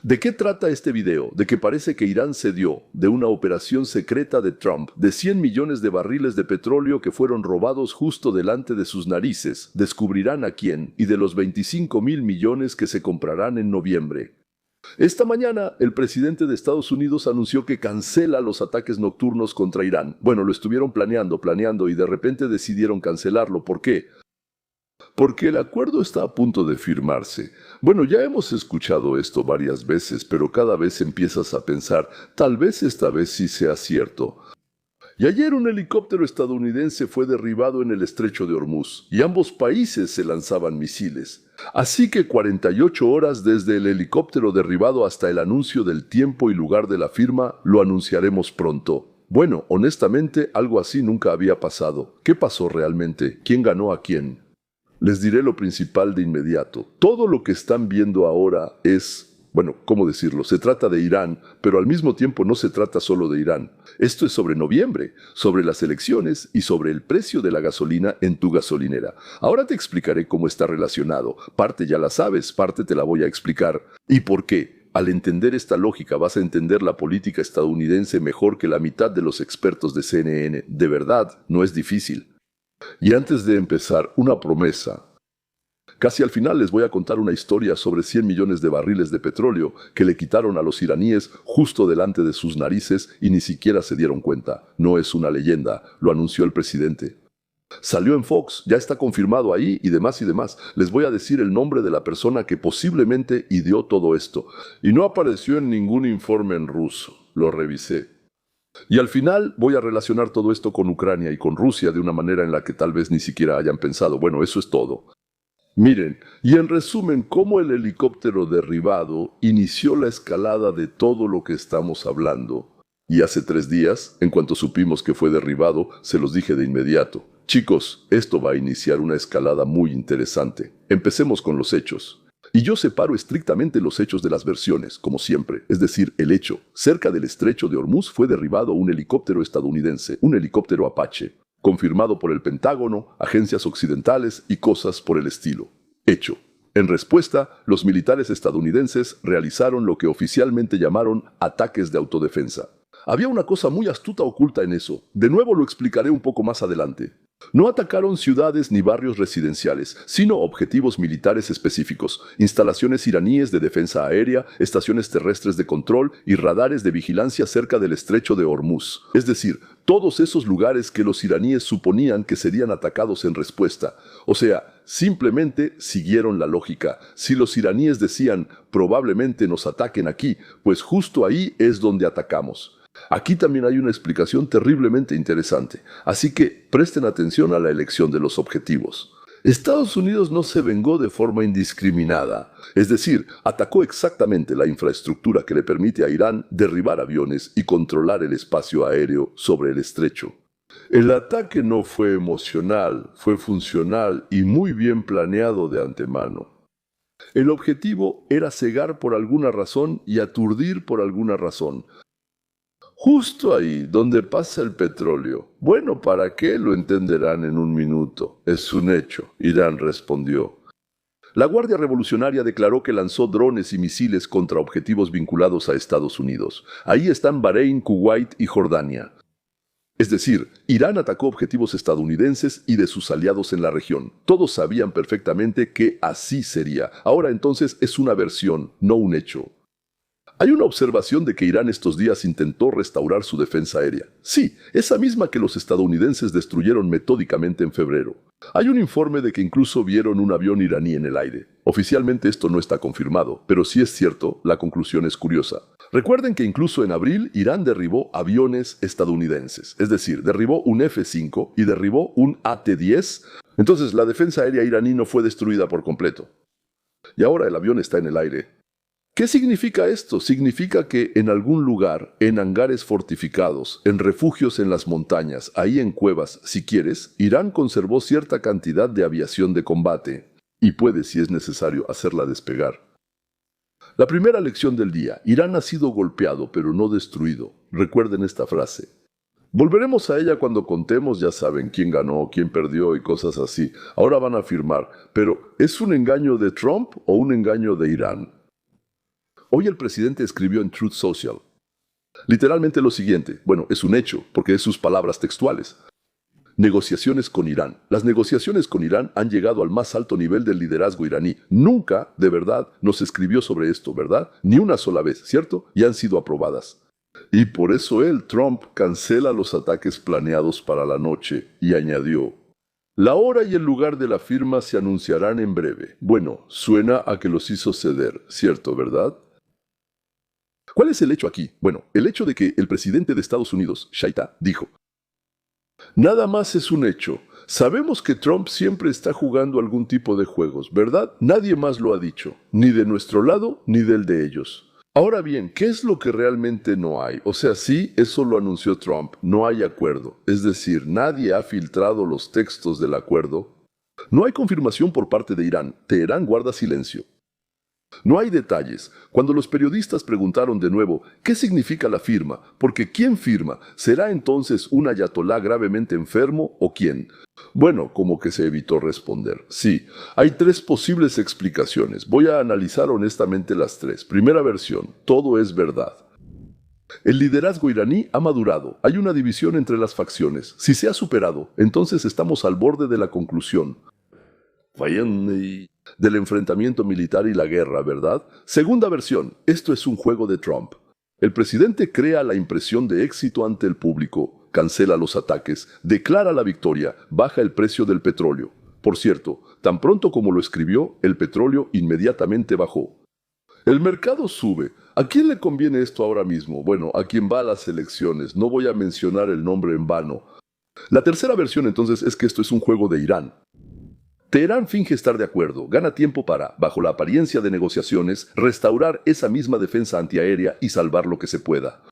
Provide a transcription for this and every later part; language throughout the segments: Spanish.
¿De qué trata este video? De que parece que Irán cedió de una operación secreta de Trump de 100 millones de barriles de petróleo que fueron robados justo delante de sus narices. Descubrirán a quién y de los 25.000 millones que se comprarán en noviembre. Esta mañana, el presidente de Estados Unidos anunció que cancela los ataques nocturnos contra Irán. Bueno, lo estuvieron planeando y de repente decidieron cancelarlo. ¿Por qué? Porque el acuerdo está a punto de firmarse. Bueno, ya hemos escuchado esto varias veces, pero cada vez empiezas a pensar, tal vez esta vez sí sea cierto. Y ayer un helicóptero estadounidense fue derribado en el estrecho de Hormuz, y ambos países se lanzaban misiles. Así que 48 horas desde el helicóptero derribado hasta el anuncio del tiempo y lugar de la firma, lo anunciaremos pronto. Bueno, honestamente, algo así nunca había pasado. ¿Qué pasó realmente? ¿Quién ganó a quién? Les diré lo principal de inmediato. Todo lo que están viendo ahora es... Bueno, ¿cómo decirlo? Se trata de Irán, pero al mismo tiempo no se trata solo de Irán. Esto es sobre noviembre, sobre las elecciones y sobre el precio de la gasolina en tu gasolinera. Ahora te explicaré cómo está relacionado. Parte ya la sabes, parte te la voy a explicar. ¿Y por qué? Al entender esta lógica vas a entender la política estadounidense mejor que la mitad de los expertos de CNN. De verdad, no es difícil. Y antes de empezar, una promesa. Casi al final les voy a contar una historia sobre 100 millones de barriles de petróleo que le quitaron a los iraníes justo delante de sus narices y ni siquiera se dieron cuenta. No es una leyenda, lo anunció el presidente. Salió en Fox, ya está confirmado ahí y demás y demás. Les voy a decir el nombre de la persona que posiblemente ideó todo esto. Y no apareció en ningún informe en ruso, lo revisé. Y al final voy a relacionar todo esto con Ucrania y con Rusia de una manera en la que tal vez ni siquiera hayan pensado. Bueno, eso es todo. Miren, y en resumen, cómo el helicóptero derribado inició la escalada de todo lo que estamos hablando. Y hace 3 días, en cuanto supimos que fue derribado, se los dije de inmediato. Chicos, esto va a iniciar una escalada muy interesante. Empecemos con los hechos. Y yo separo estrictamente los hechos de las versiones, como siempre, es decir, el hecho. Cerca del estrecho de Hormuz fue derribado un helicóptero estadounidense, un helicóptero Apache. Confirmado por el Pentágono, agencias occidentales y cosas por el estilo. Hecho. En respuesta, los militares estadounidenses realizaron lo que oficialmente llamaron ataques de autodefensa. Había una cosa muy astuta oculta en eso. De nuevo lo explicaré un poco más adelante. No atacaron ciudades ni barrios residenciales, sino objetivos militares específicos, instalaciones iraníes de defensa aérea, estaciones terrestres de control y radares de vigilancia cerca del estrecho de Hormuz. Es decir, todos esos lugares que los iraníes suponían que serían atacados en respuesta. O sea, simplemente siguieron la lógica. Si los iraníes decían, probablemente nos ataquen aquí, pues justo ahí es donde atacamos. Aquí también hay una explicación terriblemente interesante, así que presten atención a la elección de los objetivos. Estados Unidos no se vengó de forma indiscriminada, es decir, atacó exactamente la infraestructura que le permite a Irán derribar aviones y controlar el espacio aéreo sobre el estrecho. El ataque no fue emocional, fue funcional y muy bien planeado de antemano. El objetivo era cegar por alguna razón y aturdir por alguna razón. Justo ahí, donde pasa el petróleo. Bueno, ¿para qué? Lo entenderán en un minuto. Es un hecho, Irán respondió. La Guardia Revolucionaria declaró que lanzó drones y misiles contra objetivos vinculados a Estados Unidos. Ahí están Bahrein, Kuwait y Jordania. Es decir, Irán atacó objetivos estadounidenses y de sus aliados en la región. Todos sabían perfectamente que así sería. Ahora entonces es una versión, no un hecho. Hay una observación de que Irán estos días intentó restaurar su defensa aérea. Sí, esa misma que los estadounidenses destruyeron metódicamente en febrero. Hay un informe de que incluso vieron un avión iraní en el aire. Oficialmente esto no está confirmado, pero si es cierto, la conclusión es curiosa. Recuerden que incluso en abril Irán derribó aviones estadounidenses, es decir, derribó un F-5 y derribó un AT-10. Entonces la defensa aérea iraní no fue destruida por completo. Y ahora el avión está en el aire. ¿Qué significa esto? Significa que en algún lugar, en hangares fortificados, en refugios en las montañas, ahí en cuevas, si quieres, Irán conservó cierta cantidad de aviación de combate y puede, si es necesario, hacerla despegar. La primera lección del día: Irán ha sido golpeado, pero no destruido. Recuerden esta frase. Volveremos a ella cuando contemos, ya saben, quién ganó, quién perdió y cosas así. Ahora van a afirmar, pero ¿es un engaño de Trump o un engaño de Irán? Hoy el presidente escribió en Truth Social literalmente lo siguiente. Bueno, es un hecho, porque es sus palabras textuales. Negociaciones con Irán. Las negociaciones con Irán han llegado al más alto nivel del liderazgo iraní. Nunca, de verdad, nos escribió sobre esto, ¿verdad? Ni una sola vez, ¿cierto? Y han sido aprobadas. Y por eso él, Trump, cancela los ataques planeados para la noche y añadió: la hora y el lugar de la firma se anunciarán en breve. Bueno, suena a que los hizo ceder, ¿cierto, verdad? ¿Cuál es el hecho aquí? Bueno, el hecho de que el presidente de Estados Unidos, Shaita, dijo: nada más es un hecho. Sabemos que Trump siempre está jugando algún tipo de juegos, ¿verdad? Nadie más lo ha dicho, ni de nuestro lado ni del de ellos. Ahora bien, ¿qué es lo que realmente no hay? O sea, sí, eso lo anunció Trump, no hay acuerdo. Es decir, nadie ha filtrado los textos del acuerdo. No hay confirmación por parte de Irán. Teherán guarda silencio. No hay detalles. Cuando los periodistas preguntaron de nuevo qué significa la firma, porque ¿quién firma? ¿Será entonces un ayatolá gravemente enfermo o quién? Bueno, como que se evitó responder. Sí, hay tres posibles explicaciones. Voy a analizar honestamente las tres. Primera versión, todo es verdad. El liderazgo iraní ha madurado. Hay una división entre las facciones. Si se ha superado, entonces estamos al borde de la conclusión del enfrentamiento militar y la guerra, ¿verdad? Segunda versión, esto es un juego de Trump. El presidente crea la impresión de éxito ante el público, cancela los ataques, declara la victoria, baja el precio del petróleo. Por cierto, tan pronto como lo escribió, el petróleo inmediatamente bajó. El mercado sube. ¿A quién le conviene esto ahora mismo? Bueno, a quien va a las elecciones. No voy a mencionar el nombre en vano. La tercera versión entonces es que esto es un juego de Irán. Teherán finge estar de acuerdo, gana tiempo para, bajo la apariencia de negociaciones, restaurar esa misma defensa antiaérea y salvar lo que se pueda.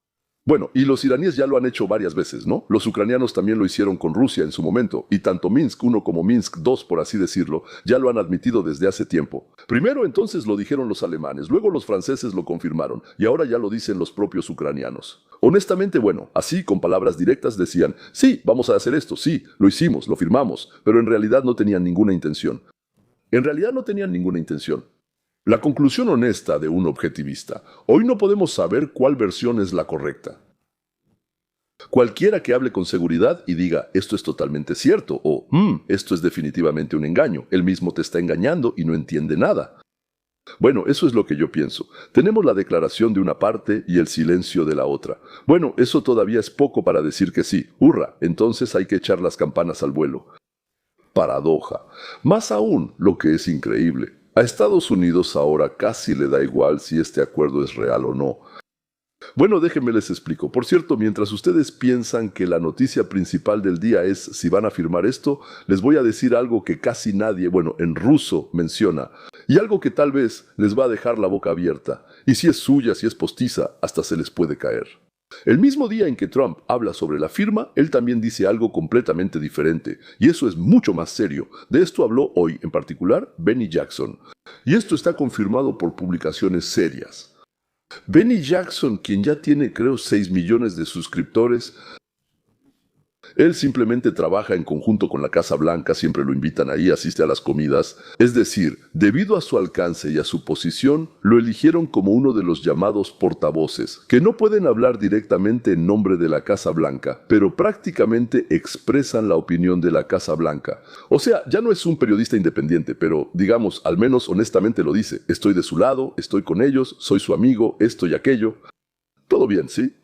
Bueno, y los iraníes ya lo han hecho varias veces, ¿no? Los ucranianos también lo hicieron con Rusia en su momento, y tanto Minsk I como Minsk II, por así decirlo, ya lo han admitido desde hace tiempo. Primero entonces lo dijeron los alemanes, luego los franceses lo confirmaron, y ahora ya lo dicen los propios ucranianos. Honestamente, bueno, así con palabras directas decían: sí, vamos a hacer esto, sí, lo hicimos, lo firmamos, pero en realidad no tenían ninguna intención. La conclusión honesta de un objetivista: hoy no podemos saber cuál versión es la correcta. Cualquiera que hable con seguridad y diga esto es totalmente cierto o esto es definitivamente un engaño, él mismo te está engañando y no entiende nada. Bueno, eso es lo que yo pienso. Tenemos la declaración de una parte y el silencio de la otra. Bueno, eso todavía es poco para decir que sí. ¡Hurra! Entonces hay que echar las campanas al vuelo. Paradoja. Más aún, lo que es increíble. A Estados Unidos ahora casi le da igual si este acuerdo es real o no. Bueno, déjenme les explico. Por cierto, mientras ustedes piensan que la noticia principal del día es si van a firmar esto, les voy a decir algo que casi nadie, bueno, en ruso menciona, y algo que tal vez les va a dejar la boca abierta. Y si es suya, si es postiza, hasta se les puede caer. El mismo día en que Trump habla sobre la firma, él también dice algo completamente diferente, y eso es mucho más serio. De esto habló hoy, en particular, Benny Jackson. Y esto está confirmado por publicaciones serias. Benny Jackson, quien ya tiene creo 6 millones de suscriptores, él simplemente trabaja en conjunto con la Casa Blanca, siempre lo invitan ahí, asiste a las comidas. Es decir, debido a su alcance y a su posición, lo eligieron como uno de los llamados portavoces, que no pueden hablar directamente en nombre de la Casa Blanca, pero prácticamente expresan la opinión de la Casa Blanca. O sea, ya no es un periodista independiente, pero digamos, al menos honestamente lo dice. Estoy de su lado, estoy con ellos, soy su amigo, esto y aquello. Todo bien, ¿sí?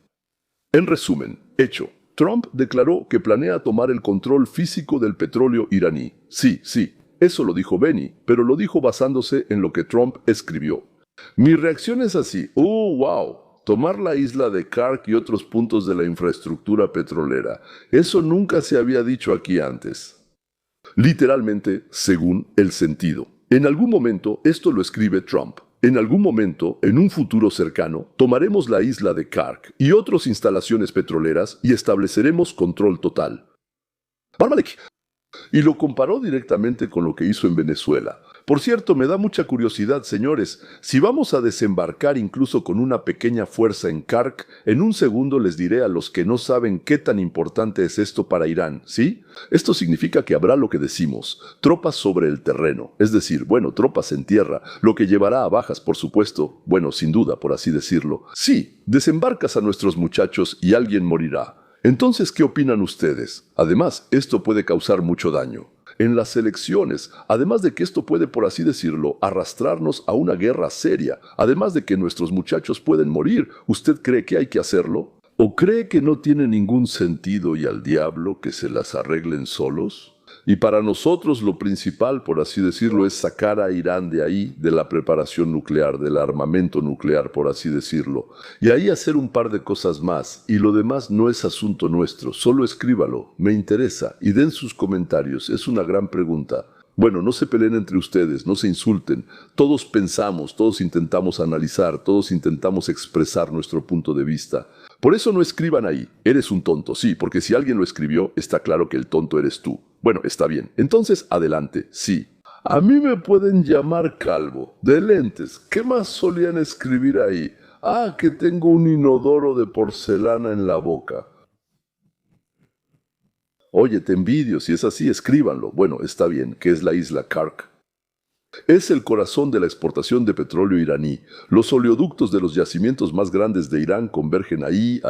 En resumen, hecho. Trump declaró que planea tomar el control físico del petróleo iraní. Sí, eso lo dijo Benny, pero lo dijo basándose en lo que Trump escribió. Mi reacción es así: wow, tomar la isla de Kark y otros puntos de la infraestructura petrolera. Eso nunca se había dicho aquí antes. Literalmente, según el sentido. En algún momento, esto lo escribe Trump. En algún momento, en un futuro cercano, tomaremos la isla de Kark y otras instalaciones petroleras y estableceremos control total. Y lo comparó directamente con lo que hizo en Venezuela. Por cierto, me da mucha curiosidad, señores, si vamos a desembarcar incluso con una pequeña fuerza en Kark, en un segundo les diré a los que no saben qué tan importante es esto para Irán, ¿sí? Esto significa que habrá lo que decimos, tropas sobre el terreno, es decir, bueno, tropas en tierra, lo que llevará a bajas, por supuesto, bueno, sin duda, por así decirlo. Sí, desembarcas a nuestros muchachos y alguien morirá. Entonces, ¿qué opinan ustedes? Además, esto puede causar mucho daño. En las elecciones, además de que esto puede, por así decirlo, arrastrarnos a una guerra seria, además de que nuestros muchachos pueden morir, ¿usted cree que hay que hacerlo? ¿O cree que no tiene ningún sentido y al diablo que se las arreglen solos? Y para nosotros lo principal, por así decirlo, es sacar a Irán de ahí, de la preparación nuclear, del armamento nuclear, por así decirlo. Y ahí hacer un par de cosas más, y lo demás no es asunto nuestro, solo escríbalo, me interesa, y den sus comentarios, es una gran pregunta. Bueno, no se peleen entre ustedes, no se insulten. Todos pensamos, todos intentamos analizar, todos intentamos expresar nuestro punto de vista. Por eso no escriban ahí, eres un tonto, sí, porque si alguien lo escribió, está claro que el tonto eres tú. Bueno, está bien. Entonces, adelante, sí. A mí me pueden llamar calvo, de lentes. ¿Qué más solían escribir ahí? Ah, que tengo un inodoro de porcelana en la boca. Oye, te envidio, si es así, escríbanlo. Bueno, está bien, ¿qué es la isla Kark? Es el corazón de la exportación de petróleo iraní. Los oleoductos de los yacimientos más grandes de Irán convergen ahí,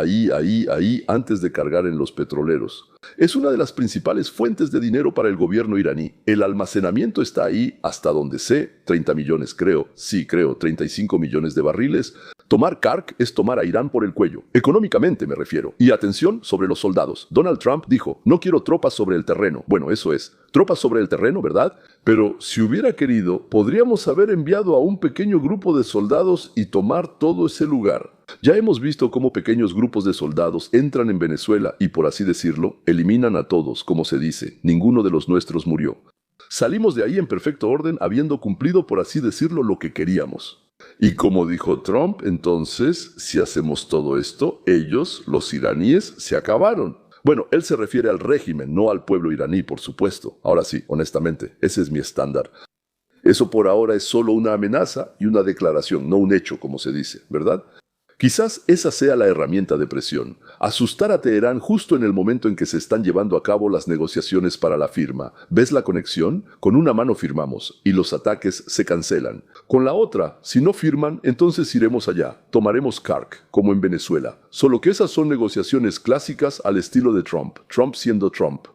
antes de cargar en los petroleros. Es una de las principales fuentes de dinero para el gobierno iraní. El almacenamiento está ahí, hasta donde sé, 30 millones creo, 35 millones de barriles. Tomar Kark es tomar a Irán por el cuello. Económicamente me refiero. Y atención sobre los soldados. Donald Trump dijo, no quiero tropas sobre el terreno. Bueno, eso es. Tropas sobre el terreno, ¿verdad? Pero si hubiera querido, podríamos haber enviado a un pequeño grupo de soldados y tomar todo ese lugar. Ya hemos visto cómo pequeños grupos de soldados entran en Venezuela y, por así decirlo, eliminan a todos, como se dice. Ninguno de los nuestros murió. Salimos de ahí en perfecto orden, habiendo cumplido, por así decirlo, lo que queríamos. Y como dijo Trump, entonces, si hacemos todo esto, ellos, los iraníes, se acabaron. Bueno, él se refiere al régimen, no al pueblo iraní, por supuesto. Ahora sí, honestamente, ese es mi estándar. Eso por ahora es solo una amenaza y una declaración, no un hecho, como se dice, ¿verdad? Quizás esa sea la herramienta de presión, asustar a Teherán justo en el momento en que se están llevando a cabo las negociaciones para la firma. ¿Ves la conexión? Con una mano firmamos y los ataques se cancelan. Con la otra, si no firman, entonces iremos allá, tomaremos Kark, como en Venezuela. Solo que esas son negociaciones clásicas al estilo de Trump, Trump siendo Trump.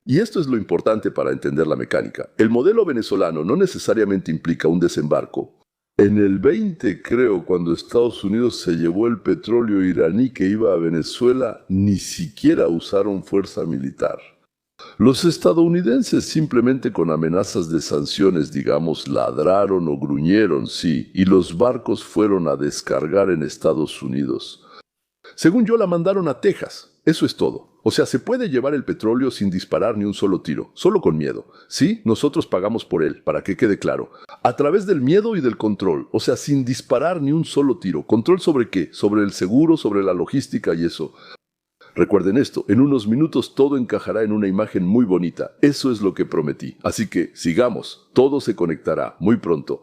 Y esto es lo importante para entender la mecánica. El modelo venezolano no necesariamente implica un desembarco. En el 20, creo, cuando Estados Unidos se llevó el petróleo iraní que iba a Venezuela, ni siquiera usaron fuerza militar. Los estadounidenses simplemente con amenazas de sanciones, digamos, ladraron o gruñeron, sí, y los barcos fueron a descargar en Estados Unidos. Según yo, la mandaron a Texas. Eso es todo. O sea, se puede llevar el petróleo sin disparar ni un solo tiro, solo con miedo. Sí, nosotros pagamos por él, para que quede claro. A través del miedo y del control, o sea, sin disparar ni un solo tiro. ¿Control sobre qué? Sobre el seguro, sobre la logística y eso. Recuerden esto, en unos minutos todo encajará en una imagen muy bonita. Eso es lo que prometí. Así que, sigamos, todo se conectará muy pronto.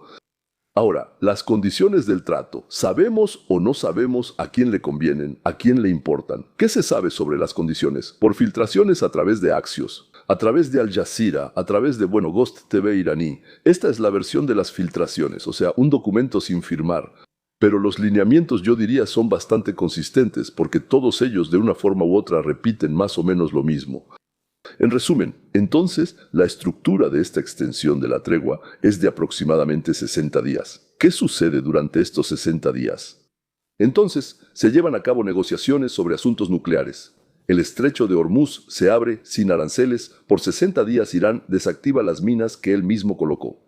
Ahora, las condiciones del trato. ¿Sabemos o no sabemos a quién le convienen, a quién le importan? ¿Qué se sabe sobre las condiciones? Por filtraciones a través de Axios, a través de Al Jazeera, a través de, Ghost TV iraní. Esta es la versión de las filtraciones, o sea, un documento sin firmar. Pero los lineamientos, yo diría, son bastante consistentes, porque todos ellos de una forma u otra repiten más o menos lo mismo. En resumen, entonces, la estructura de esta extensión de la tregua es de aproximadamente 60 días. ¿Qué sucede durante estos 60 días? Entonces, se llevan a cabo negociaciones sobre asuntos nucleares. El estrecho de Hormuz se abre sin aranceles. Por 60 días Irán desactiva las minas que él mismo colocó.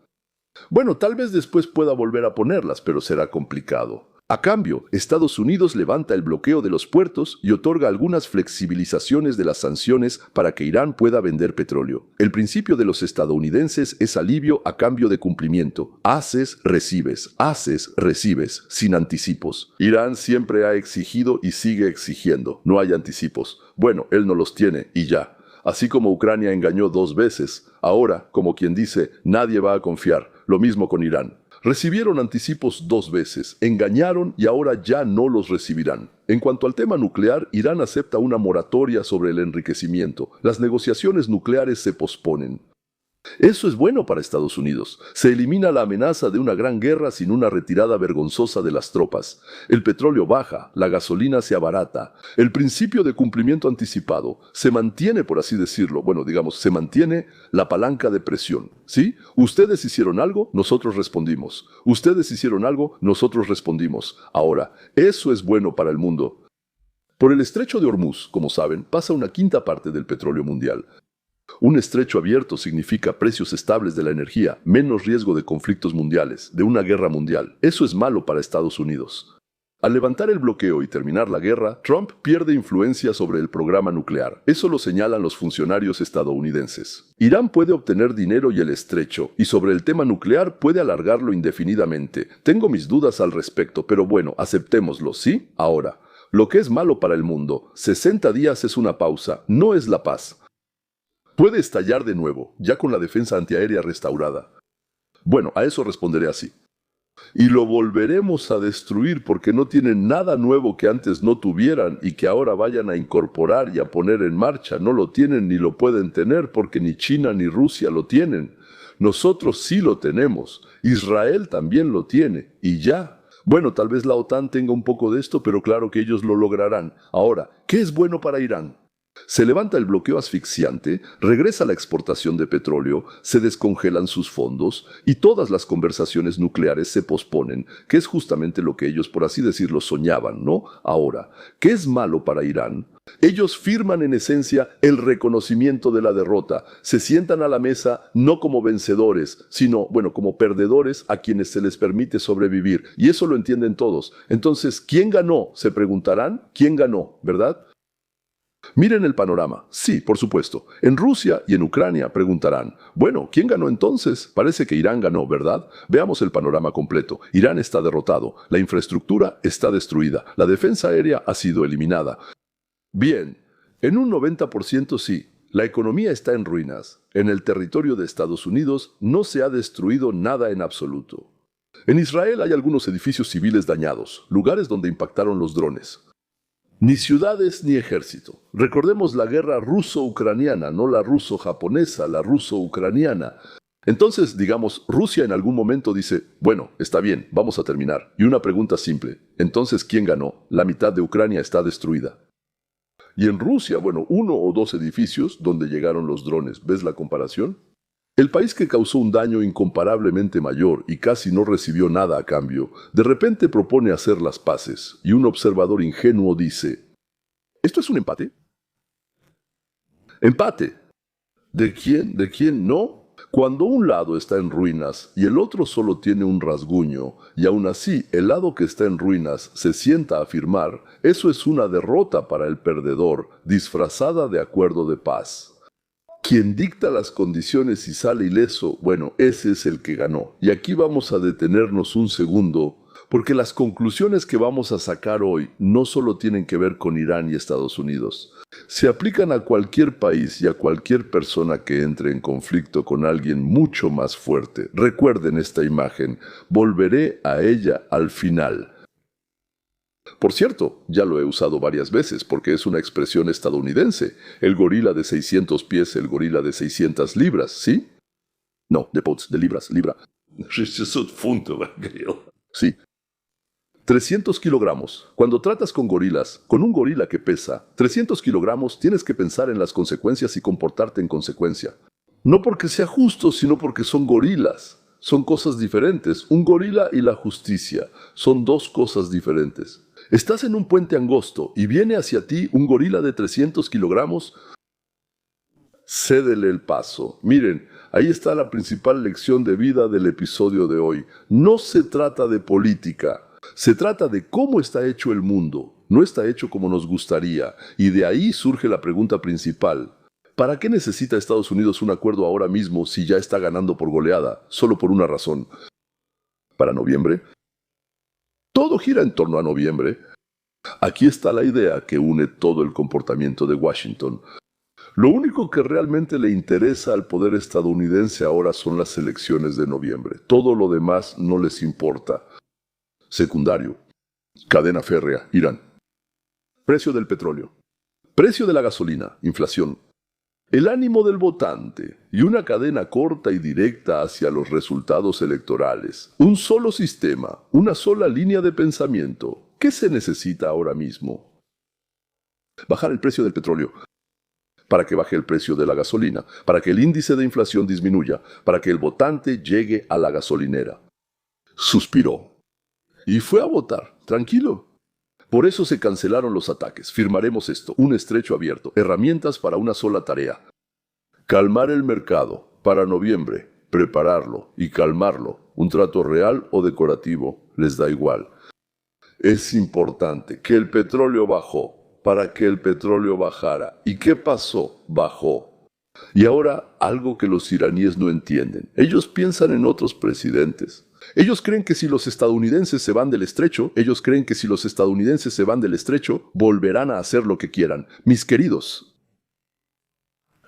Bueno, tal vez después pueda volver a ponerlas, pero será complicado. A cambio, Estados Unidos levanta el bloqueo de los puertos y otorga algunas flexibilizaciones de las sanciones para que Irán pueda vender petróleo. El principio de los estadounidenses es alivio a cambio de cumplimiento. Haces, recibes, sin anticipos. Irán siempre ha exigido y sigue exigiendo. No hay anticipos. Bueno, él no los tiene y ya. Así como Ucrania engañó 2 veces, ahora, como quien dice, nadie va a confiar. Lo mismo con Irán. Recibieron anticipos 2 veces, engañaron y ahora ya no los recibirán. En cuanto al tema nuclear, Irán acepta una moratoria sobre el enriquecimiento. Las negociaciones nucleares se posponen. Eso es bueno para Estados Unidos. Se elimina la amenaza de una gran guerra sin una retirada vergonzosa de las tropas. El petróleo baja, la gasolina se abarata. El principio de cumplimiento anticipado se mantiene, por así decirlo, se mantiene la palanca de presión. ¿Sí? Ustedes hicieron algo, nosotros respondimos. Ustedes hicieron algo, nosotros respondimos. Ahora, eso es bueno para el mundo. Por el estrecho de Hormuz, como saben, pasa una quinta parte del petróleo mundial. Un estrecho abierto significa precios estables de la energía, menos riesgo de conflictos mundiales, de una guerra mundial. Eso es malo para Estados Unidos. Al levantar el bloqueo y terminar la guerra, Trump pierde influencia sobre el programa nuclear. Eso lo señalan los funcionarios estadounidenses. Irán puede obtener dinero y el estrecho, y sobre el tema nuclear puede alargarlo indefinidamente. Tengo mis dudas al respecto, pero bueno, aceptémoslo, ¿sí? Ahora, lo que es malo para el mundo, 60 días es una pausa, no es la paz. Puede estallar de nuevo, ya con la defensa antiaérea restaurada. Bueno, a eso responderé así. Y lo volveremos a destruir porque no tienen nada nuevo que antes no tuvieran y que ahora vayan a incorporar y a poner en marcha. No lo tienen ni lo pueden tener porque ni China ni Rusia lo tienen. Nosotros sí lo tenemos. Israel también lo tiene. Y ya. Bueno, tal vez la OTAN tenga un poco de esto, pero claro que ellos lo lograrán. Ahora, ¿qué es bueno para Irán? Se levanta el bloqueo asfixiante, regresa la exportación de petróleo, se descongelan sus fondos y todas las conversaciones nucleares se posponen, que es justamente lo que ellos, por así decirlo, soñaban, ¿no? Ahora, ¿qué es malo para Irán? Ellos firman en esencia el reconocimiento de la derrota, se sientan a la mesa no como vencedores, sino, como perdedores a quienes se les permite sobrevivir, y eso lo entienden todos. Entonces, ¿quién ganó? Se preguntarán, ¿quién ganó? ¿Verdad? Miren el panorama. Sí, por supuesto. En Rusia y en Ucrania preguntarán, bueno, ¿quién ganó entonces? Parece que Irán ganó, ¿verdad? Veamos el panorama completo. Irán está derrotado, la infraestructura está destruida, la defensa aérea ha sido eliminada. Bien, en un 90% sí, la economía está en ruinas. En el territorio de Estados Unidos no se ha destruido nada en absoluto. En Israel hay algunos edificios civiles dañados, lugares donde impactaron los drones. Ni ciudades ni ejército. Recordemos la guerra ruso-ucraniana, no la ruso-japonesa, la ruso-ucraniana. Entonces, Rusia en algún momento dice, bueno, está bien, vamos a terminar. Y una pregunta simple, entonces, ¿quién ganó? La mitad de Ucrania está destruida. Y en Rusia, 1 o 2 edificios donde llegaron los drones. ¿Ves la comparación? El país que causó un daño incomparablemente mayor y casi no recibió nada a cambio, de repente propone hacer las paces, y un observador ingenuo dice, ¿esto es un empate? ¿Empate? ¿De quién? ¿De quién no? Cuando un lado está en ruinas y el otro solo tiene un rasguño, y aún así el lado que está en ruinas se sienta a afirmar, eso es una derrota para el perdedor, disfrazada de acuerdo de paz. Quien dicta las condiciones y sale ileso, ese es el que ganó. Y aquí vamos a detenernos un segundo, porque las conclusiones que vamos a sacar hoy no solo tienen que ver con Irán y Estados Unidos. Se aplican a cualquier país y a cualquier persona que entre en conflicto con alguien mucho más fuerte. Recuerden esta imagen, volveré a ella al final. Por cierto, ya lo he usado varias veces porque es una expresión estadounidense. El gorila de 600 pies, el gorila de 600 libras, ¿sí? No, de pounds, de libras, libra. 600 funtos, sí. 300 kilogramos. Cuando tratas con gorilas, con un gorila que pesa 300 kilogramos, tienes que pensar en las consecuencias y comportarte en consecuencia. No porque sea justo, sino porque son gorilas. Son cosas diferentes. Un gorila y la justicia son 2 cosas diferentes. Estás en un puente angosto y viene hacia ti un gorila de 300 kilogramos. Cédele el paso. Miren, ahí está la principal lección de vida del episodio de hoy. No se trata de política. Se trata de cómo está hecho el mundo. No está hecho como nos gustaría. Y de ahí surge la pregunta principal. ¿Para qué necesita Estados Unidos un acuerdo ahora mismo si ya está ganando por goleada? Solo por una razón. ¿Para noviembre? Todo gira en torno a noviembre. Aquí está la idea que une todo el comportamiento de Washington. Lo único que realmente le interesa al poder estadounidense ahora son las elecciones de noviembre. Todo lo demás no les importa. Secundario. Cadena férrea, Irán. Precio del petróleo. Precio de la gasolina, inflación. El ánimo del votante y una cadena corta y directa hacia los resultados electorales. Un solo sistema, una sola línea de pensamiento. ¿Qué se necesita ahora mismo? Bajar el precio del petróleo. Para que baje el precio de la gasolina, para que el índice de inflación disminuya, para que el votante llegue a la gasolinera. Suspiró. Y fue a votar, tranquilo. Por eso se cancelaron los ataques. Firmaremos esto, un estrecho abierto, herramientas para una sola tarea. Calmar el mercado, para noviembre, prepararlo y calmarlo. Un trato real o decorativo, les da igual. Es importante que el petróleo bajó, para que el petróleo bajara. ¿Y qué pasó? Bajó. Y ahora, algo que los iraníes no entienden. Ellos piensan en otros presidentes. Ellos creen que si los estadounidenses se van del estrecho, volverán a hacer lo que quieran. Mis queridos,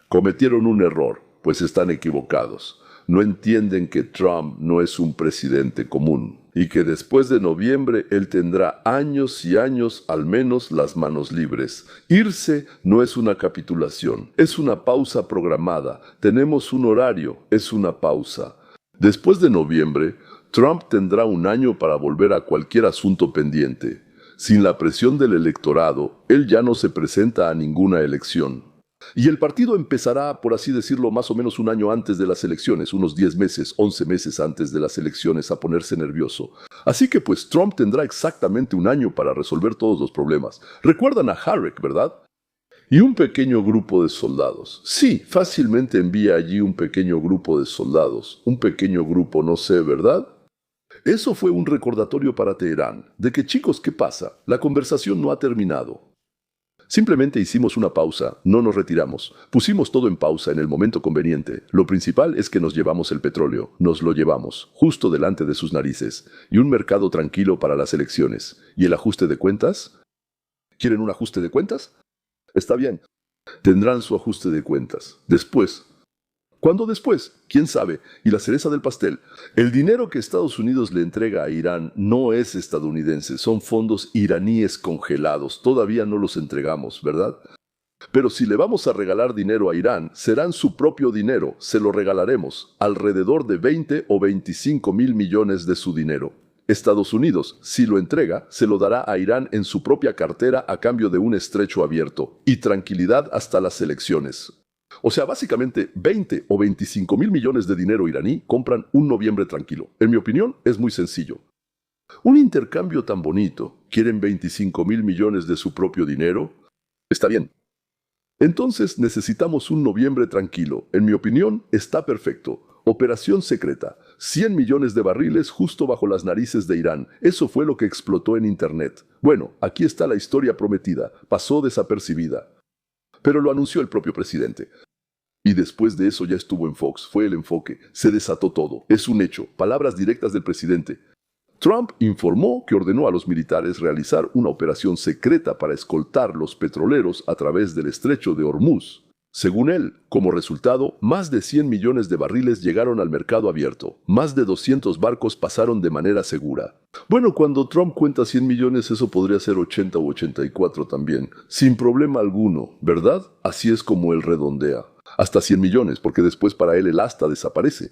cometieron un error, pues están equivocados. No entienden que Trump no es un presidente común y que después de noviembre él tendrá años y años al menos las manos libres. Irse no es una capitulación, es una pausa programada. Tenemos un horario, es una pausa. Después de noviembre, Trump tendrá un año para volver a cualquier asunto pendiente. Sin la presión del electorado, él ya no se presenta a ninguna elección. Y el partido empezará, por así decirlo, más o menos un año antes de las elecciones, unos 10 meses, 11 meses antes de las elecciones, a ponerse nervioso. Así que pues Trump tendrá exactamente un año para resolver todos los problemas. ¿Recuerdan a Harrick, verdad? Y un pequeño grupo de soldados. Sí, fácilmente envía allí un pequeño grupo de soldados. Un pequeño grupo, no sé, ¿verdad? Eso fue un recordatorio para Teherán, de que chicos, ¿qué pasa? La conversación no ha terminado. Simplemente hicimos una pausa, no nos retiramos. Pusimos todo en pausa en el momento conveniente. Lo principal es que nos llevamos el petróleo. Nos lo llevamos, justo delante de sus narices. Y un mercado tranquilo para las elecciones. ¿Y el ajuste de cuentas? ¿Quieren un ajuste de cuentas? Está bien. Tendrán su ajuste de cuentas. Después. ¿Cuándo después? ¿Quién sabe? Y la cereza del pastel. El dinero que Estados Unidos le entrega a Irán no es estadounidense, son fondos iraníes congelados. Todavía no los entregamos, ¿verdad? Pero si le vamos a regalar dinero a Irán, serán su propio dinero. Se lo regalaremos, alrededor de 20 o 25 mil millones de su dinero. Estados Unidos, si lo entrega, se lo dará a Irán en su propia cartera a cambio de un estrecho abierto y tranquilidad hasta las elecciones. O sea, básicamente 20 o 25 mil millones de dinero iraní compran un noviembre tranquilo. En mi opinión, es muy sencillo. Un intercambio tan bonito. ¿Quieren 25 mil millones de su propio dinero? Está bien. Entonces necesitamos un noviembre tranquilo. En mi opinión, está perfecto. Operación secreta. 100 millones de barriles justo bajo las narices de Irán. Eso fue lo que explotó en Internet. Bueno, aquí está la historia prometida. Pasó desapercibida. Pero lo anunció el propio presidente. Y después de eso ya estuvo en Fox, fue el enfoque, se desató todo, es un hecho, palabras directas del presidente. Trump informó que ordenó a los militares realizar una operación secreta para escoltar los petroleros a través del estrecho de Hormuz. Según él, como resultado, más de 100 millones de barriles llegaron al mercado abierto, más de 200 barcos pasaron de manera segura. Bueno, cuando Trump cuenta 100 millones, eso podría ser 80 o 84 también, sin problema alguno, ¿verdad? Así es como él redondea. Hasta 100 millones, porque después para él el asta desaparece.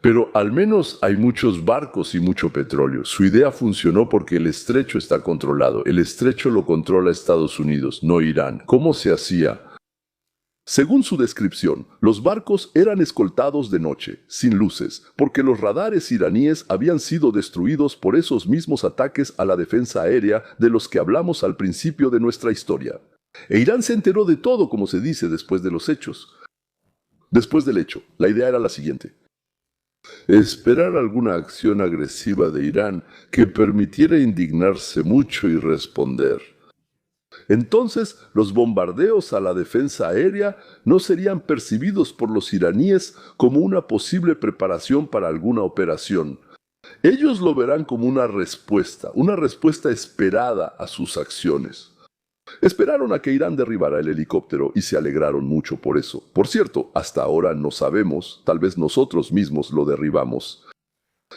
Pero al menos hay muchos barcos y mucho petróleo. Su idea funcionó porque el estrecho está controlado. El estrecho lo controla Estados Unidos, no Irán. ¿Cómo se hacía? Según su descripción, los barcos eran escoltados de noche, sin luces, porque los radares iraníes habían sido destruidos por esos mismos ataques a la defensa aérea de los que hablamos al principio de nuestra historia. E Irán se enteró de todo, como se dice, después de los hechos. Después del hecho, la idea era la siguiente. Esperar alguna acción agresiva de Irán que permitiera indignarse mucho y responder. Entonces, los bombardeos a la defensa aérea no serían percibidos por los iraníes como una posible preparación para alguna operación. Ellos lo verán como una respuesta esperada a sus acciones. Esperaron a que Irán derribara el helicóptero y se alegraron mucho por eso. Por cierto, hasta ahora no sabemos, tal vez nosotros mismos lo derribamos.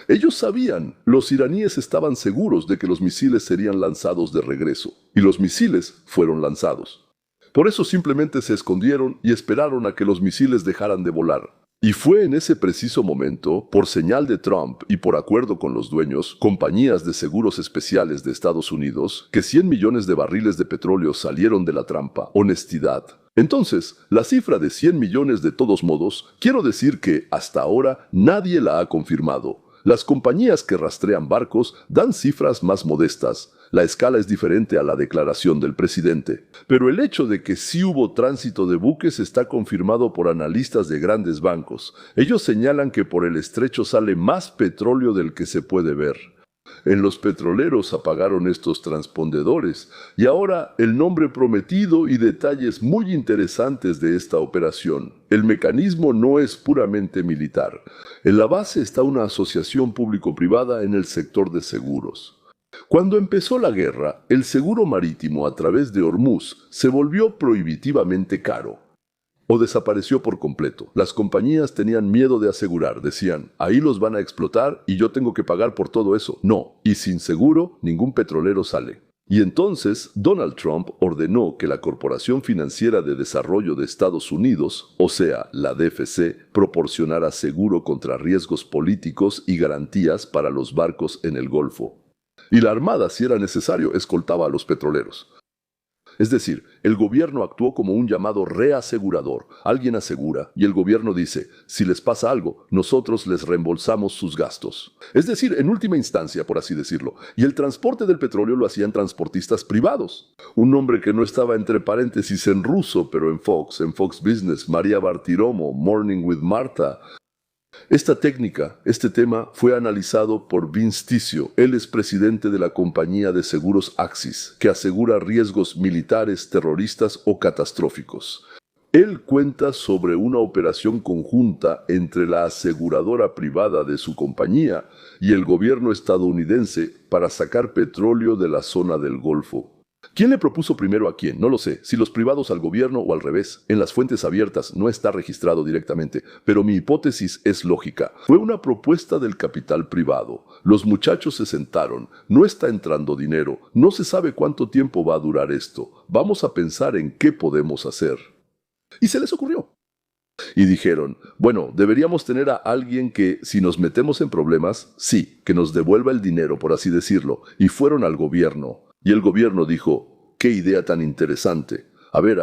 Ellos sabían, los iraníes estaban seguros de que los misiles serían lanzados de regreso, y los misiles fueron lanzados. Por eso simplemente se escondieron y esperaron a que los misiles dejaran de volar. Y fue en ese preciso momento, por señal de Trump y por acuerdo con los dueños, compañías de seguros especiales de Estados Unidos, que 100 millones de barriles de petróleo salieron de la trampa. Honestidad. Entonces, la cifra de 100 millones de todos modos, quiero decir que, hasta ahora, nadie la ha confirmado. Las compañías que rastrean barcos dan cifras más modestas. La escala es diferente a la declaración del presidente. Pero el hecho de que sí hubo tránsito de buques está confirmado por analistas de grandes bancos. Ellos señalan que por el estrecho sale más petróleo del que se puede ver. En los petroleros apagaron estos transpondedores, y ahora el nombre prometido y detalles muy interesantes de esta operación. El mecanismo no es puramente militar. En la base está una asociación público-privada en el sector de seguros. Cuando empezó la guerra, el seguro marítimo a través de Hormuz se volvió prohibitivamente caro. O desapareció por completo. Las compañías tenían miedo de asegurar, decían, ahí los van a explotar y yo tengo que pagar por todo eso. No, y sin seguro, ningún petrolero sale. Y entonces, Donald Trump ordenó que la Corporación Financiera de Desarrollo de Estados Unidos, o sea, la DFC, proporcionara seguro contra riesgos políticos y garantías para los barcos en el Golfo. Y la Armada, si era necesario, escoltaba a los petroleros. Es decir, el gobierno actuó como un llamado reasegurador. Alguien asegura y el gobierno dice, si les pasa algo, nosotros les reembolsamos sus gastos. Es decir, en última instancia, por así decirlo. Y el transporte del petróleo lo hacían transportistas privados. Un nombre que no estaba entre paréntesis en ruso, pero en Fox Business, María Bartiromo, Morning with Martha. Esta técnica, este tema, fue analizado por Vince Tizzio. Él es presidente de la compañía de seguros Axis, que asegura riesgos militares, terroristas o catastróficos. Él cuenta sobre una operación conjunta entre la aseguradora privada de su compañía y el gobierno estadounidense para sacar petróleo de la zona del Golfo. ¿Quién le propuso primero a quién? No lo sé, si los privados al gobierno o al revés. En las fuentes abiertas no está registrado directamente, pero mi hipótesis es lógica. Fue una propuesta del capital privado. Los muchachos se sentaron, no está entrando dinero, no se sabe cuánto tiempo va a durar esto. Vamos a pensar en qué podemos hacer. Y se les ocurrió. Y dijeron, bueno, deberíamos tener a alguien que, si nos metemos en problemas, sí, que nos devuelva el dinero, por así decirlo. Y fueron al gobierno. Y el gobierno dijo, ¡qué idea tan interesante! A ver,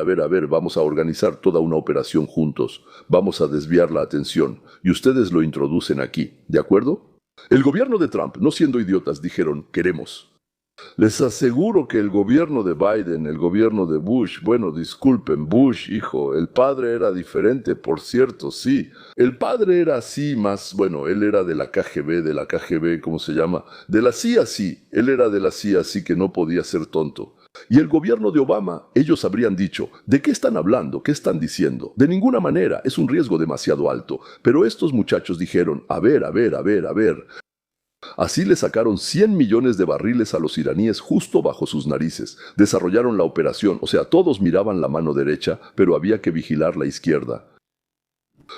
vamos a organizar toda una operación juntos. Vamos a desviar la atención. Y ustedes lo introducen aquí, ¿de acuerdo? El gobierno de Trump, no siendo idiotas, dijeron, queremos. Les aseguro que el gobierno de Biden, el gobierno de Bush, bueno, disculpen, Bush, hijo, el padre era diferente, por cierto, sí. El padre era así más, bueno, él era de la KGB, ¿cómo se llama? De la CIA, sí, él era de la CIA, así que no podía ser tonto. Y el gobierno de Obama, ellos habrían dicho, ¿de qué están hablando? ¿Qué están diciendo? De ninguna manera, es un riesgo demasiado alto. Pero estos muchachos dijeron, a ver. Así le sacaron 100 millones de barriles a los iraníes justo bajo sus narices. Desarrollaron la operación, o sea, todos miraban la mano derecha, pero había que vigilar la izquierda.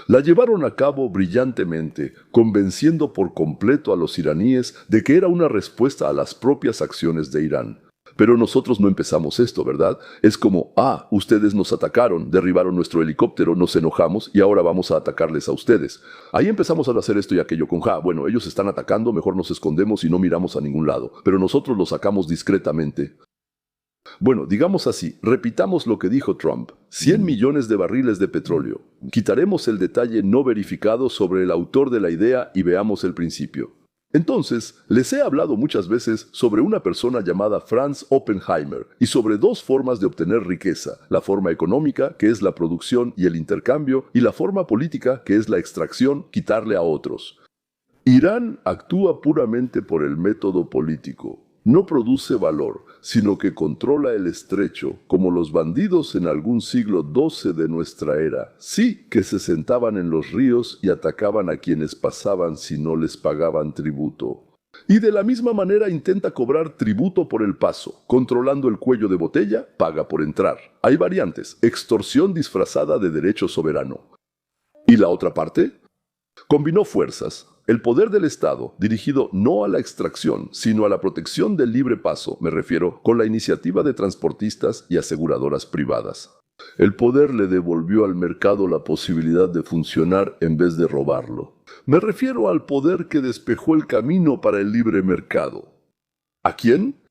La llevaron a cabo brillantemente, convenciendo por completo a los iraníes de que era una respuesta a las propias acciones de Irán. Pero nosotros no empezamos esto, ¿verdad? Es como, ustedes nos atacaron, derribaron nuestro helicóptero, nos enojamos y ahora vamos a atacarles a ustedes. Ahí empezamos a hacer esto y aquello con bueno, ellos están atacando, mejor nos escondemos y no miramos a ningún lado. Pero nosotros lo sacamos discretamente. Bueno, digamos así, repitamos lo que dijo Trump. 100 millones de barriles de petróleo. Quitaremos el detalle no verificado sobre el autor de la idea y veamos el principio. Entonces, les he hablado muchas veces sobre una persona llamada Franz Oppenheimer y sobre dos formas de obtener riqueza, la forma económica, que es la producción y el intercambio, y la forma política, que es la extracción, quitarle a otros. Irán actúa puramente por el método político. No produce valor, sino que controla el estrecho, como los bandidos en algún siglo XII de nuestra era. Sí, que se sentaban en los ríos y atacaban a quienes pasaban si no les pagaban tributo. Y de la misma manera intenta cobrar tributo por el paso, controlando el cuello de botella, paga por entrar. Hay variantes, extorsión disfrazada de derecho soberano. ¿Y la otra parte? Combinó fuerzas. El poder del Estado, dirigido no a la extracción, sino a la protección del libre paso, me refiero, con la iniciativa de transportistas y aseguradoras privadas. El poder le devolvió al mercado la posibilidad de funcionar en vez de robarlo. Me refiero al poder que despejó el camino para el libre mercado. ¿A quién?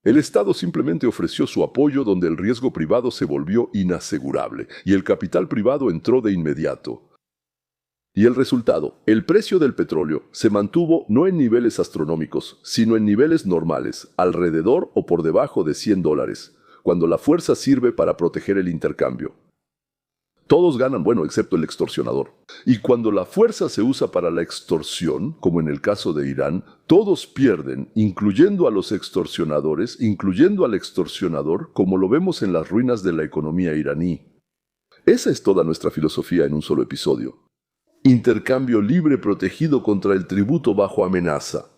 El Estado simplemente ofreció su apoyo donde el riesgo privado se volvió inasegurable y el capital privado entró de inmediato. Y el resultado, el precio del petróleo se mantuvo no en niveles astronómicos, sino en niveles normales, alrededor o por debajo de $100, cuando la fuerza sirve para proteger el intercambio. Todos ganan, bueno, excepto el extorsionador. Y cuando la fuerza se usa para la extorsión, como en el caso de Irán, todos pierden, incluyendo a los extorsionadores, incluyendo al extorsionador, como lo vemos en las ruinas de la economía iraní. Esa es toda nuestra filosofía en un solo episodio. Intercambio libre protegido contra el tributo bajo amenaza.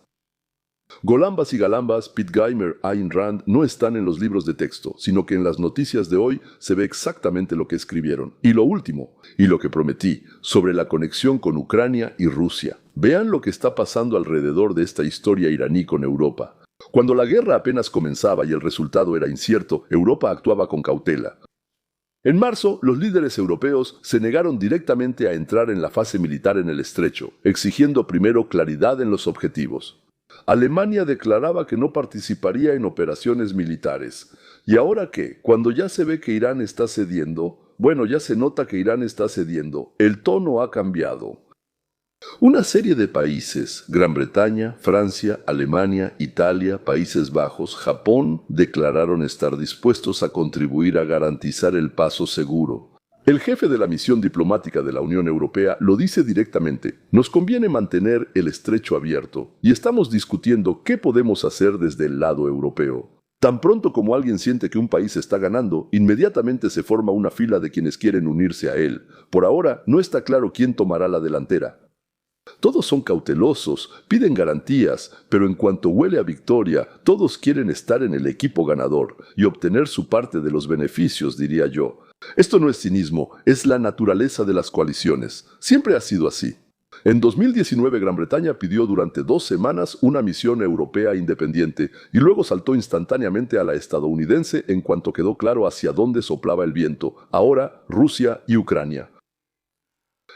Golambas y Galambas, Pete Geimer, Ayn Rand no están en los libros de texto, sino que en las noticias de hoy se ve exactamente lo que escribieron. Y lo último, y lo que prometí, sobre la conexión con Ucrania y Rusia. Vean lo que está pasando alrededor de esta historia iraní con Europa. Cuando la guerra apenas comenzaba y el resultado era incierto, Europa actuaba con cautela. En marzo, los líderes europeos se negaron directamente a entrar en la fase militar en el estrecho, exigiendo primero claridad en los objetivos. Alemania declaraba que no participaría en operaciones militares. ¿Y ahora qué? Cuando ya se ve que Irán está cediendo, bueno, ya se nota que Irán está cediendo, el tono ha cambiado. Una serie de países, Gran Bretaña, Francia, Alemania, Italia, Países Bajos, Japón, declararon estar dispuestos a contribuir a garantizar el paso seguro. El jefe de la misión diplomática de la Unión Europea lo dice directamente: nos conviene mantener el estrecho abierto y estamos discutiendo qué podemos hacer desde el lado europeo. Tan pronto como alguien siente que un país está ganando, inmediatamente se forma una fila de quienes quieren unirse a él. Por ahora no está claro quién tomará la delantera. Todos son cautelosos, piden garantías, pero en cuanto huele a victoria, todos quieren estar en el equipo ganador y obtener su parte de los beneficios, diría yo. Esto no es cinismo, es la naturaleza de las coaliciones. Siempre ha sido así. En 2019 Gran Bretaña pidió durante 2 semanas una misión europea independiente y luego saltó instantáneamente a la estadounidense en cuanto quedó claro hacia dónde soplaba el viento. Ahora Rusia y Ucrania.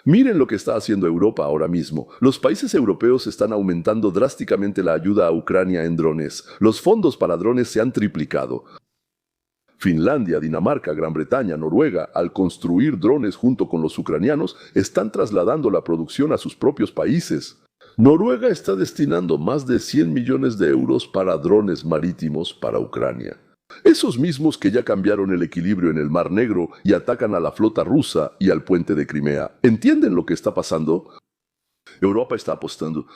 Miren lo que está haciendo Europa ahora mismo. Los países europeos están aumentando drásticamente la ayuda a Ucrania en drones. Los fondos para drones se han triplicado. Finlandia, Dinamarca, Gran Bretaña, Noruega, al construir drones junto con los ucranianos, están trasladando la producción a sus propios países. Noruega está destinando más de 100 millones de euros para drones marítimos para Ucrania. Esos mismos que ya cambiaron el equilibrio en el Mar Negro y atacan a la flota rusa y al puente de Crimea. ¿Entienden lo que está pasando? Europa está apostando.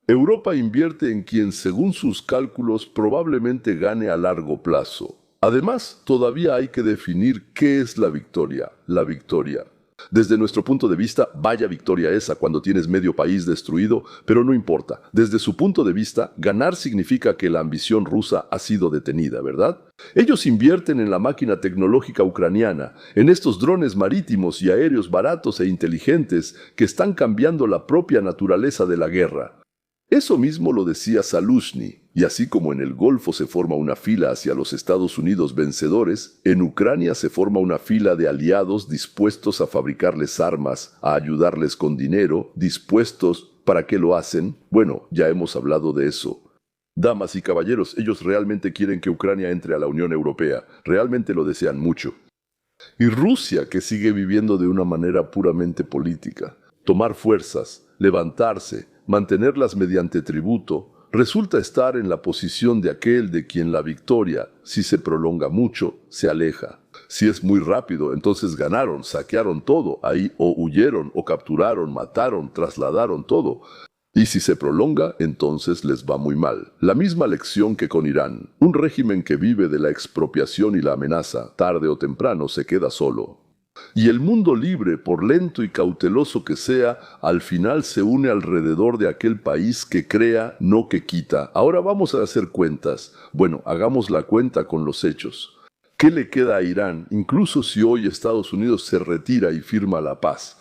Europa invierte en quien, según sus cálculos, probablemente gane a largo plazo. Además, todavía hay que definir qué es la victoria. La victoria. Desde nuestro punto de vista, vaya victoria esa cuando tienes medio país destruido, pero no importa. Desde su punto de vista, ganar significa que la ambición rusa ha sido detenida, ¿verdad? Ellos invierten en la máquina tecnológica ucraniana, en estos drones marítimos y aéreos baratos e inteligentes que están cambiando la propia naturaleza de la guerra. Eso mismo lo decía Zaluzhny, y así como en el Golfo se forma una fila hacia los Estados Unidos vencedores, en Ucrania se forma una fila de aliados dispuestos a fabricarles armas, a ayudarles con dinero, dispuestos. ¿Para qué lo hacen? Bueno, ya hemos hablado de eso. Damas y caballeros, ellos realmente quieren que Ucrania entre a la Unión Europea, realmente lo desean mucho. Y Rusia, que sigue viviendo de una manera puramente política, tomar fuerzas, levantarse, mantenerlas mediante tributo, resulta estar en la posición de aquel de quien la victoria, si se prolonga mucho, se aleja. Si es muy rápido, entonces ganaron, saquearon todo ahí, o huyeron, o capturaron, mataron, trasladaron todo. Y si se prolonga, entonces les va muy mal. La misma lección que con Irán. Un régimen que vive de la expropiación y la amenaza, tarde o temprano se queda solo. Y el mundo libre, por lento y cauteloso que sea, al final se une alrededor de aquel país que crea, no que quita. Ahora vamos a hacer cuentas. Bueno, hagamos la cuenta con los hechos. ¿Qué le queda a Irán, incluso si hoy Estados Unidos se retira y firma la paz?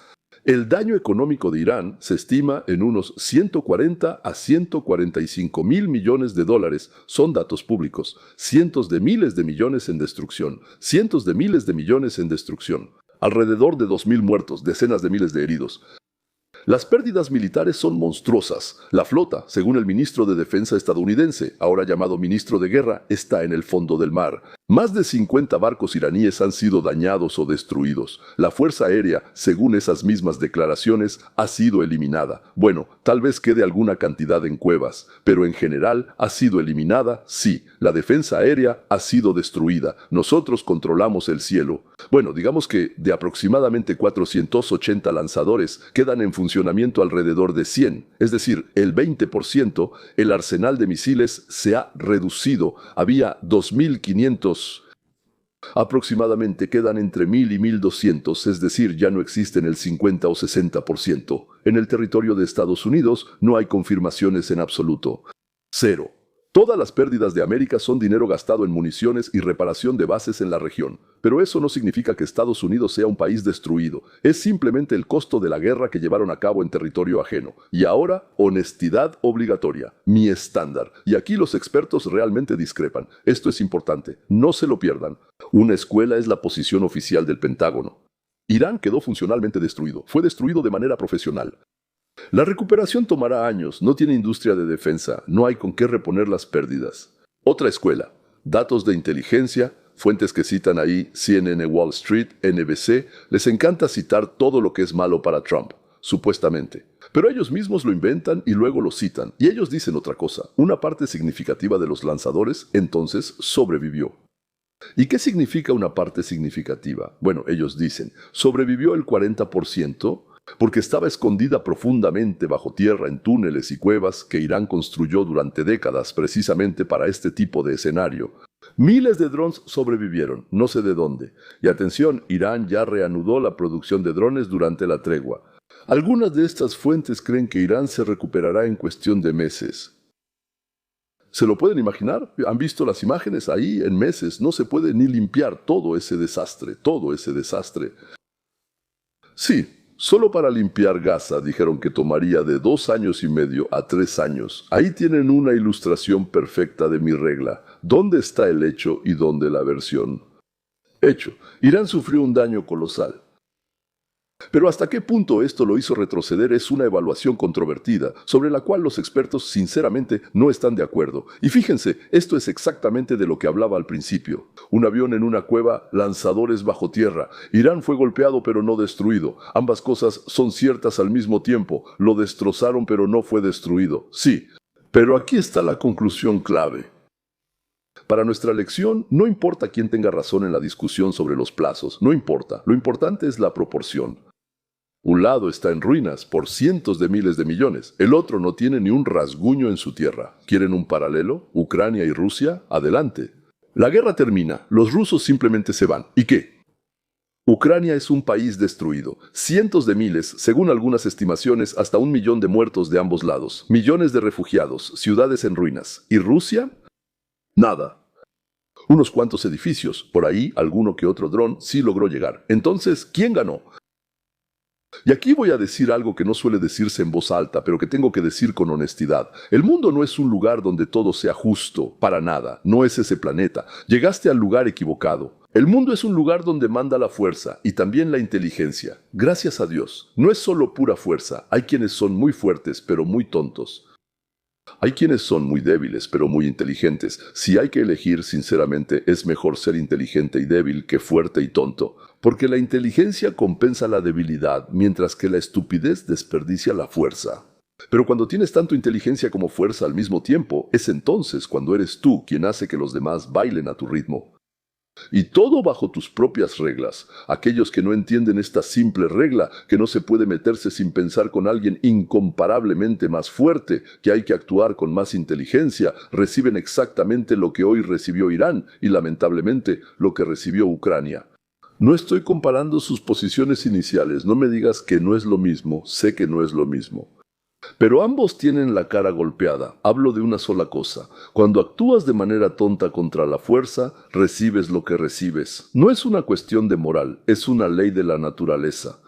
El daño económico de Irán se estima en unos 140 a 145 mil millones de dólares. Son datos públicos. Cientos de miles de millones en destrucción. Cientos de miles de millones en destrucción. Alrededor de 2.000 muertos, decenas de miles de heridos. Las pérdidas militares son monstruosas. La flota, según el ministro de Defensa estadounidense, ahora llamado ministro de Guerra, está en el fondo del mar. Más de 50 barcos iraníes han sido dañados o destruidos. La Fuerza Aérea, según esas mismas declaraciones, ha sido eliminada. Bueno, tal vez quede alguna cantidad en cuevas, pero en general ha sido eliminada, sí. La defensa aérea ha sido destruida. Nosotros controlamos el cielo. Bueno, digamos que de aproximadamente 480 lanzadores quedan en funcionamiento alrededor de 100, es decir, el 20%, el arsenal de misiles se ha reducido. Había 2.500. Aproximadamente quedan entre 1.000 y 1.200, es decir, ya no existen el 50 o 60%. En el territorio de Estados Unidos no hay confirmaciones en absoluto. Cero. Todas las pérdidas de América son dinero gastado en municiones y reparación de bases en la región. Pero eso no significa que Estados Unidos sea un país destruido. Es simplemente el costo de la guerra que llevaron a cabo en territorio ajeno. Y ahora, honestidad obligatoria. Mi estándar. Y aquí los expertos realmente discrepan. Esto es importante. No se lo pierdan. Una escuela es la posición oficial del Pentágono. Irán quedó funcionalmente destruido. Fue destruido de manera profesional. La recuperación tomará años, no tiene industria de defensa, no hay con qué reponer las pérdidas. Otra escuela, datos de inteligencia, fuentes que citan ahí CNN, Wall Street, NBC, les encanta citar todo lo que es malo para Trump, supuestamente. Pero ellos mismos lo inventan y luego lo citan, y ellos dicen otra cosa. Una parte significativa de los lanzadores entonces sobrevivió. ¿Y qué significa una parte significativa? Bueno, ellos dicen, sobrevivió el 40%, porque estaba escondida profundamente bajo tierra en túneles y cuevas que Irán construyó durante décadas precisamente para este tipo de escenario. Miles de drones sobrevivieron, no sé de dónde. Y atención, Irán ya reanudó la producción de drones durante la tregua. Algunas de estas fuentes creen que Irán se recuperará en cuestión de meses. ¿Se lo pueden imaginar? ¿Han visto las imágenes ahí en meses? No se puede ni limpiar todo ese desastre, todo ese desastre. Sí. Solo para limpiar Gaza dijeron que tomaría de 2 años y medio a 3 años. Ahí tienen una ilustración perfecta de mi regla. ¿Dónde está el hecho y dónde la versión? Hecho. Irán sufrió un daño colosal. Pero hasta qué punto esto lo hizo retroceder es una evaluación controvertida, sobre la cual los expertos sinceramente no están de acuerdo. Y fíjense, esto es exactamente de lo que hablaba al principio. Un avión en una cueva, lanzadores bajo tierra. Irán fue golpeado pero no destruido. Ambas cosas son ciertas al mismo tiempo. Lo destrozaron pero no fue destruido. Sí, pero aquí está la conclusión clave. Para nuestra lección, no importa quién tenga razón en la discusión sobre los plazos, no importa. Lo importante es la proporción. Un lado está en ruinas por cientos de miles de millones, el otro no tiene ni un rasguño en su tierra. ¿Quieren un paralelo? ¿Ucrania y Rusia? Adelante. La guerra termina, los rusos simplemente se van. ¿Y qué? Ucrania es un país destruido. Cientos de miles, según algunas estimaciones, hasta 1 millón de muertos de ambos lados. Millones de refugiados, ciudades en ruinas. ¿Y Rusia? Nada. Unos cuantos edificios, por ahí alguno que otro dron sí logró llegar. Entonces, ¿quién ganó? Y aquí voy a decir algo que no suele decirse en voz alta, pero que tengo que decir con honestidad. El mundo no es un lugar donde todo sea justo, para nada. No es ese planeta. Llegaste al lugar equivocado. El mundo es un lugar donde manda la fuerza y también la inteligencia. Gracias a Dios. No es solo pura fuerza. Hay quienes son muy fuertes, pero muy tontos. Hay quienes son muy débiles, pero muy inteligentes. Si hay que elegir, sinceramente, es mejor ser inteligente y débil que fuerte y tonto. Porque la inteligencia compensa la debilidad, mientras que la estupidez desperdicia la fuerza. Pero cuando tienes tanto inteligencia como fuerza al mismo tiempo, es entonces cuando eres tú quien hace que los demás bailen a tu ritmo. Y todo bajo tus propias reglas. Aquellos que no entienden esta simple regla, que no se puede meterse sin pensar con alguien incomparablemente más fuerte, que hay que actuar con más inteligencia, reciben exactamente lo que hoy recibió Irán y lamentablemente lo que recibió Ucrania. No estoy comparando sus posiciones iniciales, no me digas que no es lo mismo, sé que no es lo mismo. Pero ambos tienen la cara golpeada. Hablo de una sola cosa. Cuando actúas de manera tonta contra la fuerza, recibes lo que recibes. No es una cuestión de moral, es una ley de la naturaleza.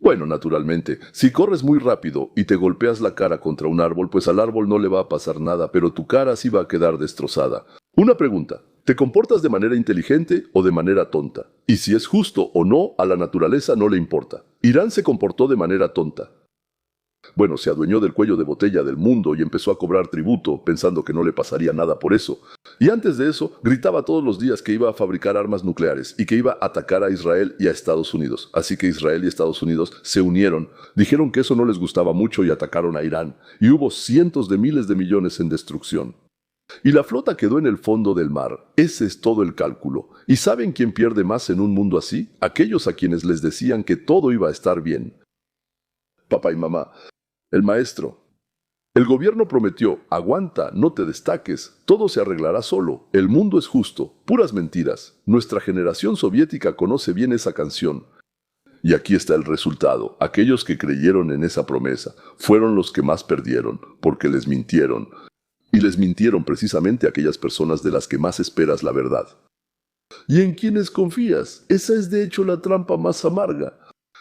Bueno, naturalmente, si corres muy rápido y te golpeas la cara contra un árbol, pues al árbol no le va a pasar nada, pero tu cara sí va a quedar destrozada. Una pregunta, ¿te comportas de manera inteligente o de manera tonta? Y si es justo o no, a la naturaleza no le importa. Irán se comportó de manera tonta. Bueno, se adueñó del cuello de botella del mundo y empezó a cobrar tributo, pensando que no le pasaría nada por eso. Y antes de eso, gritaba todos los días que iba a fabricar armas nucleares y que iba a atacar a Israel y a Estados Unidos. Así que Israel y Estados Unidos se unieron, dijeron que eso no les gustaba mucho y atacaron a Irán. Y hubo cientos de miles de millones en destrucción. Y la flota quedó en el fondo del mar. Ese es todo el cálculo. ¿Y saben quién pierde más en un mundo así? Aquellos a quienes les decían que todo iba a estar bien. Papá y mamá, el maestro. El gobierno prometió, aguanta, no te destaques, todo se arreglará solo, el mundo es justo, puras mentiras. Nuestra generación soviética conoce bien esa canción. Y aquí está el resultado. Aquellos que creyeron en esa promesa fueron los que más perdieron, porque les mintieron. Y les mintieron precisamente a aquellas personas de las que más esperas la verdad. ¿Y en quiénes confías? Esa es de hecho la trampa más amarga.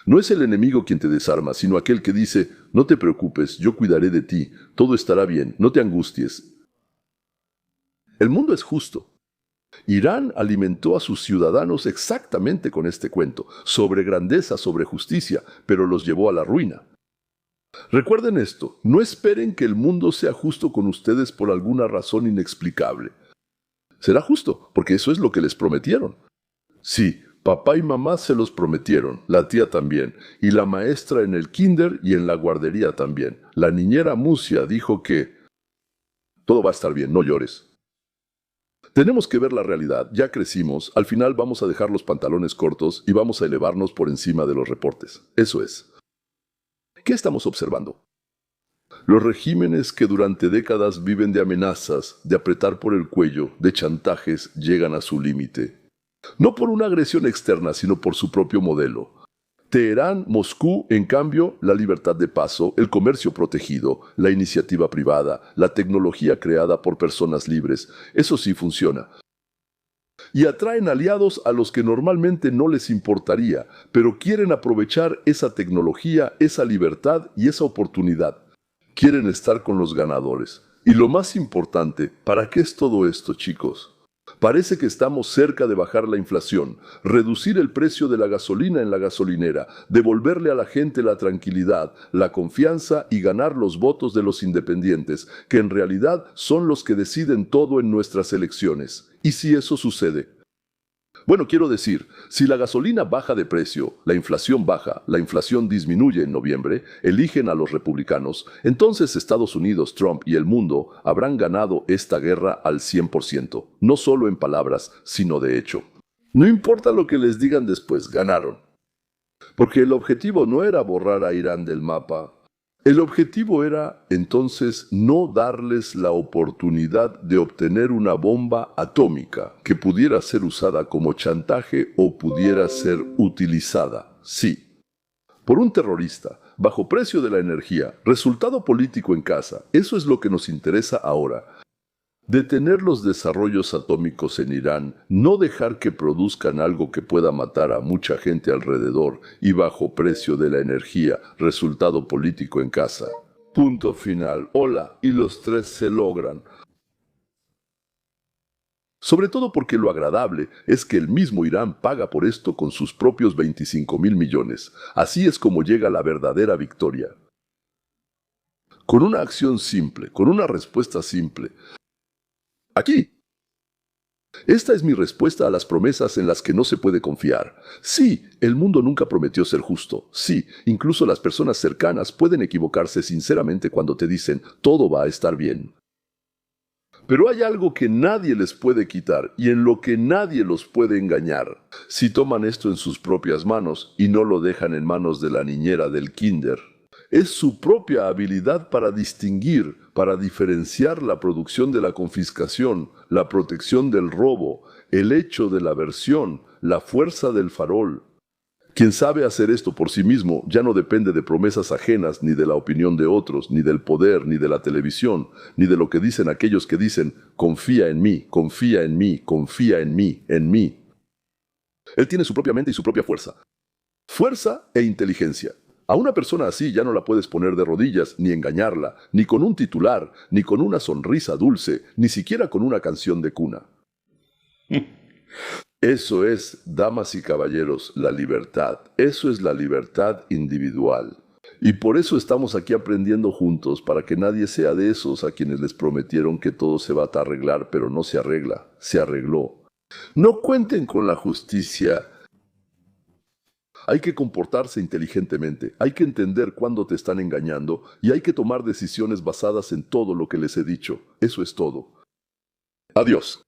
No es el enemigo quien te desarma, sino aquel que dice, no te preocupes, yo cuidaré de ti, todo estará bien, no te angusties. El mundo es justo. Irán alimentó a sus ciudadanos exactamente con este cuento, sobre grandeza, sobre justicia, pero los llevó a la ruina. Recuerden esto, no esperen que el mundo sea justo con ustedes por alguna razón inexplicable. Será justo, porque eso es lo que les prometieron. Sí, papá y mamá se los prometieron, la tía también, y la maestra en el kinder y en la guardería también. La niñera Musia dijo que todo va a estar bien, no llores. Tenemos que ver la realidad, ya crecimos, al final vamos a dejar los pantalones cortos y vamos a elevarnos por encima de los reportes. Eso es. ¿Qué estamos observando? Los regímenes que durante décadas viven de amenazas, de apretar por el cuello, de chantajes, llegan a su límite. No por una agresión externa, sino por su propio modelo. Teherán, Moscú, en cambio, la libertad de paso, el comercio protegido, la iniciativa privada, la tecnología creada por personas libres, eso sí funciona. Y atraen aliados a los que normalmente no les importaría, pero quieren aprovechar esa tecnología, esa libertad y esa oportunidad. Quieren estar con los ganadores. Y lo más importante, ¿para qué es todo esto, chicos? Parece que estamos cerca de bajar la inflación, reducir el precio de la gasolina en la gasolinera, devolverle a la gente la tranquilidad, la confianza y ganar los votos de los independientes, que en realidad son los que deciden todo en nuestras elecciones. ¿Y si eso sucede? Bueno, quiero decir, si la gasolina baja de precio, la inflación baja, la inflación disminuye en noviembre, eligen a los republicanos, entonces Estados Unidos, Trump y el mundo habrán ganado esta guerra al 100%, no solo en palabras, sino de hecho. No importa lo que les digan después, ganaron. Porque el objetivo no era borrar a Irán del mapa. El objetivo era, entonces, no darles la oportunidad de obtener una bomba atómica que pudiera ser usada como chantaje o pudiera ser utilizada, sí, por un terrorista, bajo precio de la energía, resultado político en casa. Eso es lo que nos interesa ahora. Detener los desarrollos atómicos en Irán, no dejar que produzcan algo que pueda matar a mucha gente alrededor y bajo precio de la energía, resultado político en casa. Punto final. Hola, y los tres se logran. Sobre todo porque lo agradable es que el mismo Irán paga por esto con sus propios 25.000 millones. Así es como llega la verdadera victoria. Con una acción simple, con una respuesta simple. Aquí. Esta es mi respuesta a las promesas en las que no se puede confiar. Sí, el mundo nunca prometió ser justo. Sí, incluso las personas cercanas pueden equivocarse sinceramente cuando te dicen todo va a estar bien. Pero hay algo que nadie les puede quitar y en lo que nadie los puede engañar. Si toman esto en sus propias manos y no lo dejan en manos de la niñera del kinder, es su propia habilidad para distinguir, para diferenciar la producción de la confiscación, la protección del robo, el hecho de la versión, la fuerza del farol. Quien sabe hacer esto por sí mismo ya no depende de promesas ajenas, ni de la opinión de otros, ni del poder, ni de la televisión, ni de lo que dicen aquellos que dicen, confía en mí, confía en mí, confía en mí, en mí. Él tiene su propia mente y su propia fuerza. Fuerza e inteligencia. A una persona así ya no la puedes poner de rodillas, ni engañarla, ni con un titular, ni con una sonrisa dulce, ni siquiera con una canción de cuna. Eso es, damas y caballeros, la libertad. Eso es la libertad individual. Y por eso estamos aquí aprendiendo juntos, para que nadie sea de esos a quienes les prometieron que todo se va a arreglar, pero no se arregla, se arregló. No cuenten con la justicia. Hay que comportarse inteligentemente, hay que entender cuándo te están engañando y hay que tomar decisiones basadas en todo lo que les he dicho. Eso es todo. Adiós.